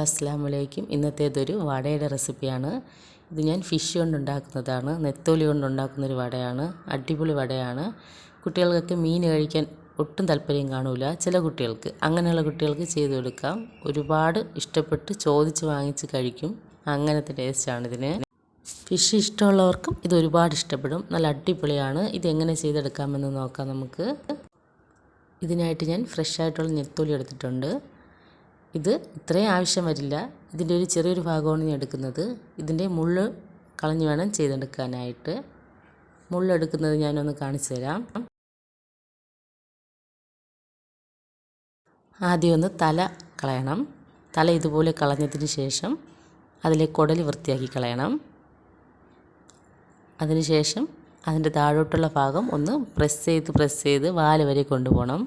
അസ്സലാമു അലൈക്കും. ഇന്നത്തേതൊരു വടയുടെ റെസിപ്പിയാണ്. ഇത് ഞാൻ ഫിഷ് കൊണ്ടുണ്ടാക്കുന്നതാണ്, നെത്തോലി കൊണ്ടുണ്ടാക്കുന്നൊരു വടയാണ്. അടിപൊളി വടയാണ്. കുട്ടികൾക്കൊക്കെ മീൻ കഴിക്കാൻ ഒട്ടും താല്പര്യം കാണൂല ചില കുട്ടികൾക്ക്. അങ്ങനെയുള്ള കുട്ടികൾക്ക് ചെയ്ത് കൊടുക്കാം. ഒരുപാട് ഇഷ്ടപ്പെട്ട് ചോദിച്ച് വാങ്ങിച്ച് കഴിക്കും. അങ്ങനത്തെ ടേസ്റ്റാണ് ഇതിന്. ഫിഷ് ഇഷ്ടമുള്ളവർക്കും ഇത് ഒരുപാട് ഇഷ്ടപ്പെടും. നല്ല അടിപൊളിയാണ്. ഇതെങ്ങനെ ചെയ്തെടുക്കാമെന്ന് നോക്കാം നമുക്ക്. ഇതിനായിട്ട് ഞാൻ ഫ്രഷ് ആയിട്ടുള്ള നെത്തോലി എടുത്തിട്ടുണ്ട്. ഇത് ഇത്രയും ആവശ്യം വരില്ല. ഇതിൻ്റെ ഒരു ചെറിയൊരു ഭാഗമാണ് ഞാൻ എടുക്കുന്നത്. ഇതിൻ്റെ മുള്ള് കളഞ്ഞ് വേണം ചെയ്തെടുക്കാനായിട്ട്. മുള്ളെടുക്കുന്നത് ഞാനൊന്ന് കാണിച്ചു തരാം. ആദ്യം ഒന്ന് തല കളയണം. തല ഇതുപോലെ കളഞ്ഞതിന് ശേഷം അതിലെ കുടൽ വൃത്തിയാക്കി കളയണം. അതിനുശേഷം അതിൻ്റെ താഴോട്ടുള്ള ഭാഗം ഒന്ന് പ്രസ് ചെയ്ത് വാല് വരെ കൊണ്ടുപോകണം.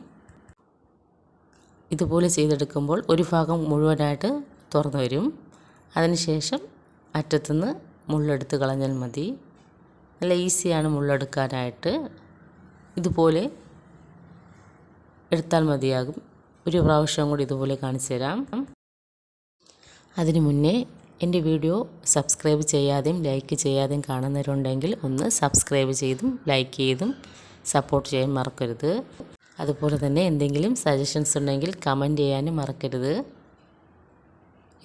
ഇതുപോലെ ചെയ്തെടുക്കുമ്പോൾ ഒരു ഭാഗം മുഴുവനായിട്ട് തുറന്നു വരും. അതിനുശേഷം അറ്റത്തുനിന്ന് മുള്ളെടുത്ത് കളഞ്ഞാൽ മതി. നല്ല ഈസിയാണ് മുള്ളെടുക്കാനായിട്ട്. ഇതുപോലെ എടുത്താൽ മതിയാകും. ഒരു പ്രാവശ്യം കൂടി ഇതുപോലെ കാണിച്ചു തരാം. അതിനു മുന്നേ എൻ്റെ വീഡിയോ സബ്സ്ക്രൈബ് ചെയ്യാതെയും ലൈക്ക് ചെയ്യാതെയും കാണുന്നവരുണ്ടെങ്കിൽ ഒന്ന് സബ്സ്ക്രൈബ് ചെയ്തും ലൈക്ക് ചെയ്തും സപ്പോർട്ട് ചെയ്യാൻ മറക്കരുത്. അതുപോലെ തന്നെ എന്തെങ്കിലും സജഷൻസ് ഉണ്ടെങ്കിൽ കമൻറ്റ് ചെയ്യാനും മറക്കരുത്.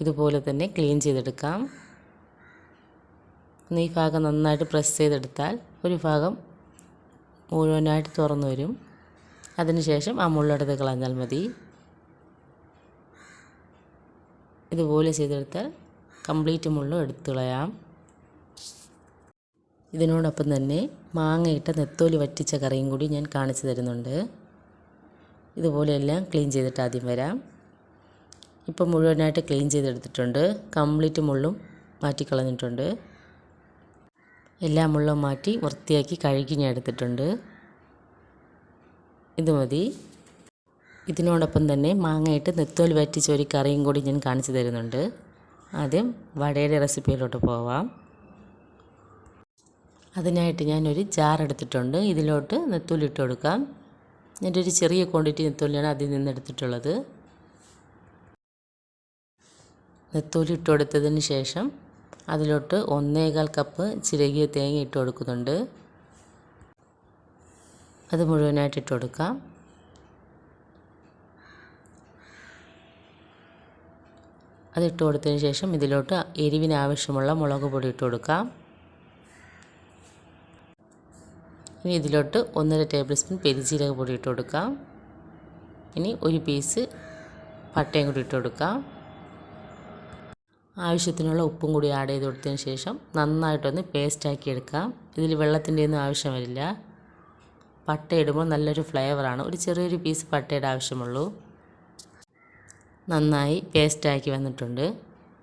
ഇതുപോലെ തന്നെ ക്ലീൻ ചെയ്തെടുക്കാം. ഈ ഭാഗം നന്നായിട്ട് പ്രസ് ചെയ്തെടുത്താൽ ഒരു ഭാഗം മുഴുവനായിട്ട് തുറന്നു വരും. അതിനുശേഷം ആ മുള്ളെടുത്ത് കളഞ്ഞാൽ മതി. ഇതുപോലെ ചെയ്തെടുത്താൽ കംപ്ലീറ്റ് മുള്ളും എടുത്തു കളയാം. ഇതിനോടൊപ്പം തന്നെ മാങ്ങയിട്ട നെത്തോലി വറ്റിച്ച കറിയും കൂടി ഞാൻ കാണിച്ചു തരുന്നുണ്ട്. ഇതുപോലെയെല്ലാം ക്ലീൻ ചെയ്തിട്ട് ആദ്യം വരാം. ഇപ്പം മുഴുവനായിട്ട് ക്ലീൻ ചെയ്തെടുത്തിട്ടുണ്ട്. കംപ്ലീറ്റ് മുള്ളും മാറ്റിക്കളഞ്ഞിട്ടുണ്ട്. എല്ലാ മുള്ളും മാറ്റി വൃത്തിയാക്കി കഴുകി ഞാൻ എടുത്തിട്ടുണ്ട്. ഇത് മതി. ഇതിനോടൊപ്പം തന്നെ മാങ്ങയിട്ട് നെത്തോലി വറ്റിച്ച ഒരു കറിയും കൂടി ഞാൻ കാണിച്ചു തരുന്നുണ്ട്. ആദ്യം വടയുടെ റെസിപ്പിയിലോട്ട് പോവാം. അതിനായിട്ട് ഞാനൊരു ജാർ എടുത്തിട്ടുണ്ട്. ഇതിലോട്ട് നെത്തോലി ഇട്ട് കൊടുക്കാം. എൻ്റെ ഒരു ചെറിയ ക്വാണ്ടിറ്റി നെത്തോലിയാണ് അതിൽ നിന്ന് എടുത്തിട്ടുള്ളത്. നെത്തോലി ഇട്ട് കൊടുത്തതിന് ശേഷം അതിലോട്ട് 1.25 കപ്പ് ചിരകിയ തേങ്ങ ഇട്ട് കൊടുക്കുന്നുണ്ട്. അത് മുഴുവനായിട്ട് ഇട്ട് കൊടുക്കാം. അതിട്ട് കൊടുത്തതിന് ശേഷം ഇതിലോട്ട് എരിവിന് ആവശ്യമുള്ള മുളക് പൊടി ഇട്ട് കൊടുക്കാം. ഇനി ഇതിലോട്ട് 1.5 ടേബിൾ സ്പൂൺ പെരിഞ്ജീരക പൊടി ഇട്ട് കൊടുക്കാം. ഇനി ഒരു പീസ് പട്ടയും കൂടി ഇട്ട് കൊടുക്കാം. ആവശ്യത്തിനുള്ള ഉപ്പും കൂടി ആഡ് ചെയ്ത് കൊടുത്തതിന് ശേഷം നന്നായിട്ടൊന്ന് പേസ്റ്റാക്കി എടുക്കാം. ഇതിൽ വെള്ളത്തിൻ്റെ ഒന്നും ആവശ്യം വരില്ല. പട്ട ഇടുമ്പോൾ നല്ലൊരു ഫ്ലേവറാണ്. ഒരു ചെറിയൊരു പീസ് പട്ടയുടെ ആവശ്യമുള്ളൂ. നന്നായി പേസ്റ്റാക്കി വന്നിട്ടുണ്ട്.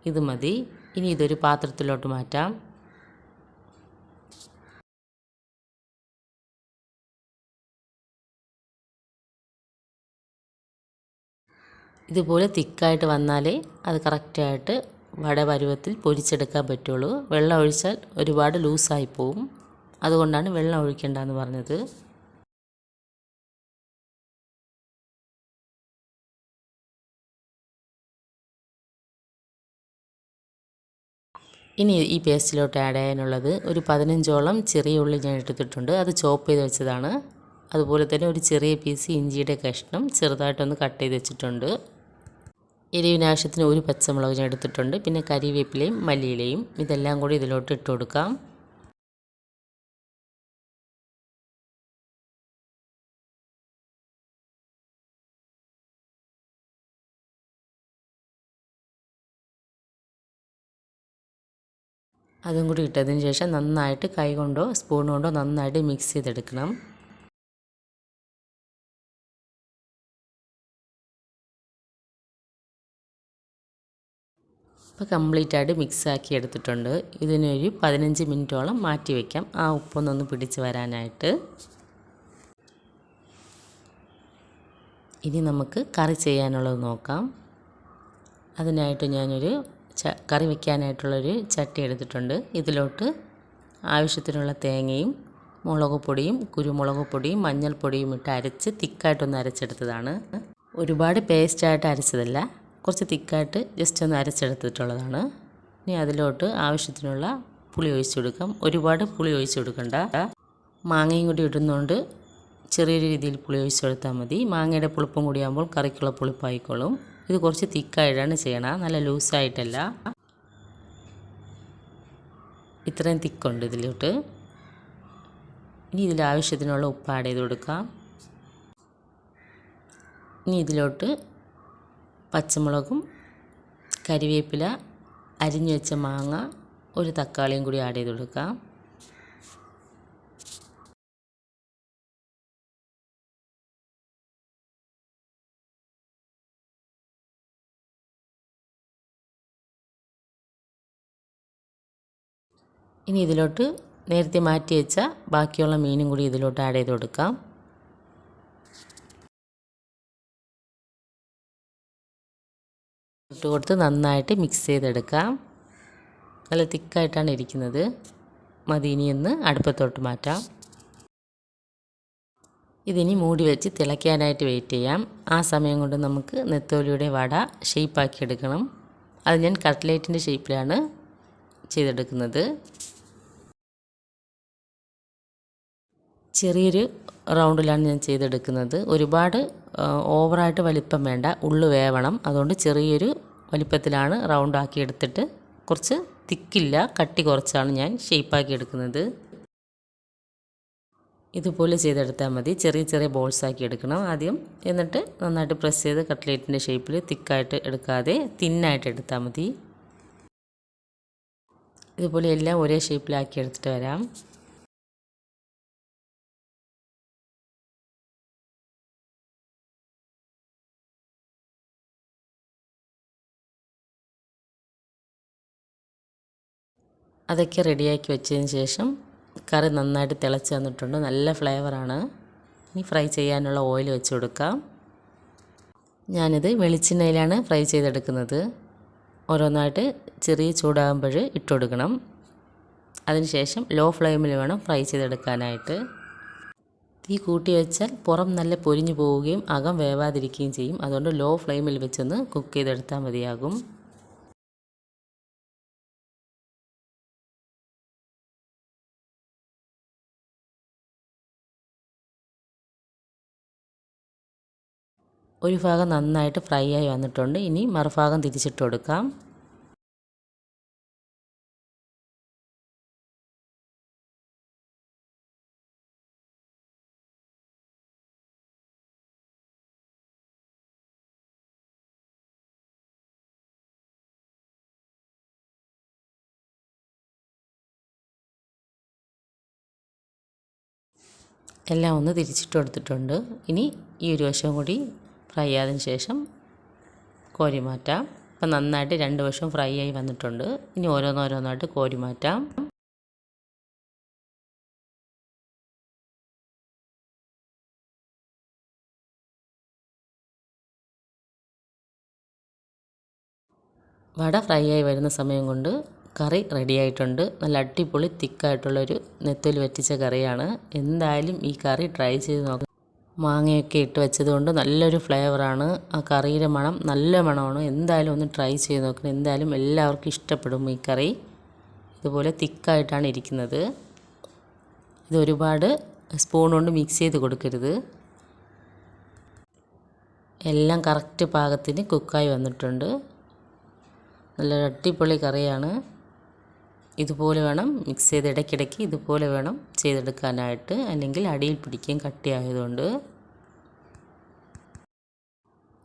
ഇത് മതി. ഇനി ഇതൊരു പാത്രത്തിലോട്ട് മാറ്റാം. ഇതുപോലെ തിക്കായിട്ട് വന്നാലേ അത് കറക്റ്റായിട്ട് വട പരുവത്തിൽ പൊരിച്ചെടുക്കാൻ പറ്റുള്ളൂ. വെള്ളം ഒഴിച്ചാൽ ഒരുപാട് ലൂസായി പോവും. അതുകൊണ്ടാണ് വെള്ളം ഒഴിക്കേണ്ടെന്ന് പറഞ്ഞത്. ഇനി ഈ പേസ്റ്റിലോട്ട് ആഡ് ചെയ്യാനുള്ളത് ഒരു 15ഓളം ചെറിയ ഉള്ളി ഞാൻ എടുത്തിട്ടുണ്ട്. അത് ചോപ്പ് ചെയ്ത് വെച്ചതാണ്. അതുപോലെ തന്നെ ഒരു ചെറിയ പീസ് ഇഞ്ചിയുടെ കഷ്ണം ചെറുതായിട്ടൊന്ന് കട്ട് ചെയ്ത് വെച്ചിട്ടുണ്ട്. എരിവിന് ആവശ്യത്തിന് ഒരു പച്ചമുളക് ഞാൻ എടുത്തിട്ടുണ്ട്. പിന്നെ കരിവേപ്പിലയും മല്ലിയിലയും ഇതെല്ലാം കൂടി ഇതിലോട്ട് ഇട്ട് കൊടുക്കാം. അതും കൂടി ഇട്ടതിന് ശേഷം നന്നായിട്ട് കൈ കൊണ്ടോ സ്പൂൺ കൊണ്ടോ നന്നായിട്ട് മിക്സ് ചെയ്തെടുക്കണം. ഇപ്പോൾ കംപ്ലീറ്റായിട്ട് മിക്സാക്കി എടുത്തിട്ടുണ്ട്. ഇതിനൊരു 15 മിനിറ്റോളം മാറ്റി വയ്ക്കാം. ആ ഉപ്പൊന്നൊന്ന് പിടിച്ച് വരാനായിട്ട്. ഇനി നമുക്ക് കറി ചെയ്യാനുള്ളത് നോക്കാം. അതിനായിട്ട് ഞാനൊരു കറി വയ്ക്കാനായിട്ടുള്ളൊരു ചട്ടി എടുത്തിട്ടുണ്ട്. ഇതിലോട്ട് ആവശ്യത്തിനുള്ള തേങ്ങയും മുളക് പൊടിയും കുരുമുളക് പൊടിയും മഞ്ഞൾപ്പൊടിയും ഇട്ട് അരച്ച് തിക്കായിട്ടൊന്ന് അരച്ചെടുത്തതാണ്. ഒരുപാട് പേസ്റ്റായിട്ട് അരച്ചതല്ല, കുറച്ച് തിക്കായിട്ട് ജസ്റ്റ് ഒന്ന് അരച്ചെടുത്തിട്ടുള്ളതാണ്. ഇനി അതിലോട്ട് ആവശ്യത്തിനുള്ള പുളി ഒഴിച്ചു കൊടുക്കാം. ഒരുപാട് പുളി ഒഴിച്ചു കൊടുക്കണ്ട. മാങ്ങയും കൂടി ഇടുന്നതുകൊണ്ട് ചെറിയൊരു രീതിയിൽ പുളി ഒഴിച്ചു കൊടുത്താൽ മതി. മാങ്ങയുടെ പുളിപ്പും കൂടി ആകുമ്പോൾ കറിക്കുള്ള പുളിപ്പായിക്കോളും. ഇത് കുറച്ച് തിക്കായിട്ടാണ് ചെയ്യണം, നല്ല ലൂസായിട്ടല്ല. ഇത്രയും തിക്കുണ്ട് ഇതിലോട്ട്. ഇനി ഇതിൽ ആവശ്യത്തിനുള്ള ഉപ്പ് ആഡ് ചെയ്ത് കൊടുക്കാം. ഇനി ഇതിലോട്ട് പച്ചമുളകും കരിവേപ്പില, അരിഞ്ഞു വെച്ച മാങ്ങ, ഒരു തക്കാളിയും കൂടി ആഡ് ചെയ്ത് കൊടുക്കാം. ഇനി ഇതിലോട്ട് നേരത്തെ മാറ്റി വെച്ച ബാക്കിയുള്ള മീനും കൂടി ഇതിലോട്ട് ആഡ് ചെയ്ത് കൊടുക്കാം. ഇട്ട് കൊടുത്ത് നന്നായിട്ട് മിക്സ് ചെയ്തെടുക്കാം. നല്ല തിക്കായിട്ടാണ് ഇരിക്കുന്നത്. മതി, ഇനിയൊന്ന് അടുപ്പത്തോട്ട് മാറ്റാം. ഇതിനി മൂടി വെച്ച് തിളയ്ക്കാനായിട്ട് വെയിറ്റ് ചെയ്യാം. ആ സമയം കൊണ്ട് നമുക്ക് നെത്തോലിയുടെ വട ഷേപ്പാക്കി എടുക്കണം. അത് ഞാൻ കട്ട്ലേറ്റിൻ്റെ ഷേപ്പിലാണ് ചെയ്തെടുക്കുന്നത്. ചെറിയൊരു റൗണ്ടിലാണ് ഞാൻ ചെയ്തെടുക്കുന്നത്. ഒരുപാട് ഓവറായിട്ട് വലിപ്പം വേണ്ട, ഉള്ളു വേവണം. അതുകൊണ്ട് ചെറിയൊരു വലിപ്പത്തിലാണ് റൗണ്ടാക്കി എടുത്തിട്ട്, കുറച്ച് തിക്കില്ല, കട്ടി കുറച്ചാണ് ഞാൻ ഷേപ്പാക്കി എടുക്കുന്നത്. ഇതുപോലെ ചെയ്തെടുത്താൽ മതി. ചെറിയ ചെറിയ ബോൾസ് ആക്കി എടുക്കണം ആദ്യം. എന്നിട്ട് നന്നായിട്ട് പ്രസ് ചെയ്ത് കട്ട്ലേറ്റിൻ്റെ ഷേപ്പിൽ തിക്കായിട്ട് എടുക്കാതെ തിന്നായിട്ട് എടുത്താൽ മതി. ഇതുപോലെ എല്ലാം ഒരേ ഷേപ്പിലാക്കി എടുത്തിട്ട് വരാം. അതൊക്കെ റെഡിയാക്കി വെച്ചതിന് ശേഷം കറി നന്നായിട്ട് തിളച്ച് വന്നിട്ടുണ്ട്. നല്ല ഫ്ലേവറാണ്. ഇനി ഫ്രൈ ചെയ്യാനുള്ള ഓയിൽ വെച്ച് കൊടുക്കാം. ഞാനിത് വെളിച്ചെണ്ണയിലാണ് ഫ്രൈ ചെയ്തെടുക്കുന്നത്. ഓരോന്നായിട്ട് ചെറിയ ചൂടാകുമ്പോൾ ഇട്ട് കൊടുക്കണം. അതിനുശേഷം ലോ ഫ്ലെയിമിൽ വേണം ഫ്രൈ ചെയ്തെടുക്കാനായിട്ട്. തീ കൂട്ടി വെച്ചാൽ പുറം നല്ല പൊരിഞ്ഞു പോവുകയും അകം വേവാതിരിക്കുകയും ചെയ്യും. അതുകൊണ്ട് ലോ ഫ്ലെയിമിൽ വെച്ചൊന്ന് കുക്ക് ചെയ്തെടുത്താൽ മതിയാകും. ഒരു ഭാഗം നന്നായിട്ട് ഫ്രൈ ആയി വന്നിട്ടുണ്ട്. ഇനി മറുഭാഗം തിരിച്ചിട്ട് കൊടുക്കാം. എല്ലാം ഒന്ന് തിരിച്ചിട്ട് കൊടുത്തിട്ടുണ്ട്. ഇനി ഈ ഒരു വശം കൂടി ഫ്രൈ ആയതിനു ശേഷം കോരി മാറ്റാം. അപ്പം നന്നായിട്ട് രണ്ട് വശവും ഫ്രൈ ആയി വന്നിട്ടുണ്ട്. ഇനി ഓരോന്നോരോന്നായിട്ട് കോരി മാറ്റാം. വട ഫ്രൈ ആയി വരുന്ന സമയം കൊണ്ട് കറി റെഡി ആയിട്ടുണ്ട്. നല്ല അടിപൊളി തിക്കായിട്ടുള്ളൊരു നെത്തോലി വറ്റിച്ച കറിയാണ്. എന്തായാലും ഈ കറി ട്രൈ ചെയ്ത് നോക്കാം. മാങ്ങയൊക്കെ ഇട്ട് വെച്ചതുകൊണ്ട് നല്ലൊരു ഫ്ലേവറാണ്. ആ കറിയുടെ മണം നല്ല മണമാണ്. എന്തായാലും ഒന്ന് ട്രൈ ചെയ്ത് നോക്കണം. എന്തായാലും എല്ലാവർക്കും ഇഷ്ടപ്പെടും ഈ കറി. ഇതുപോലെ തിക്കായിട്ടാണ് ഇരിക്കുന്നത്. ഇത് ഒരുപാട് സ്പൂൺ കൊണ്ട് മിക്സ് ചെയ്ത് കൊടുക്കരുത്. എല്ലാം കറക്റ്റ് പാകത്തിന് കുക്കായി വന്നിട്ടുണ്ട്. നല്ല അടിപൊളി കറിയാണ്. ഇതുപോലെ വേണം മിക്സ് ചെയ്ത് ഇടയ്ക്കിടയ്ക്ക് ഇതുപോലെ വേണം ചെയ്തെടുക്കാനായിട്ട്, അല്ലെങ്കിൽ അടിയിൽ പിടിക്കുകയും കട്ടിയായതുകൊണ്ട്.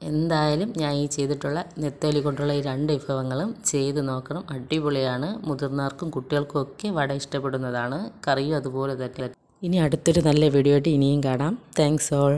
എന്തായാലും ഞാൻ ഈ ചെയ്തിട്ടുള്ള നെത്തോലി കൊണ്ടുള്ള ഈ 2 വിഭവങ്ങളും ചെയ്ത് നോക്കണം. അടിപൊളിയാണ്. മുതിർന്നവർക്കും കുട്ടികൾക്കും ഒക്കെ വട ഇഷ്ടപ്പെടുന്നതാണ്. കറിയും അതുപോലെ തന്നെ. ഇനി അടുത്തൊരു നല്ല വീഡിയോ ആയിട്ട് ഇനിയും കാണാം. Thanks all.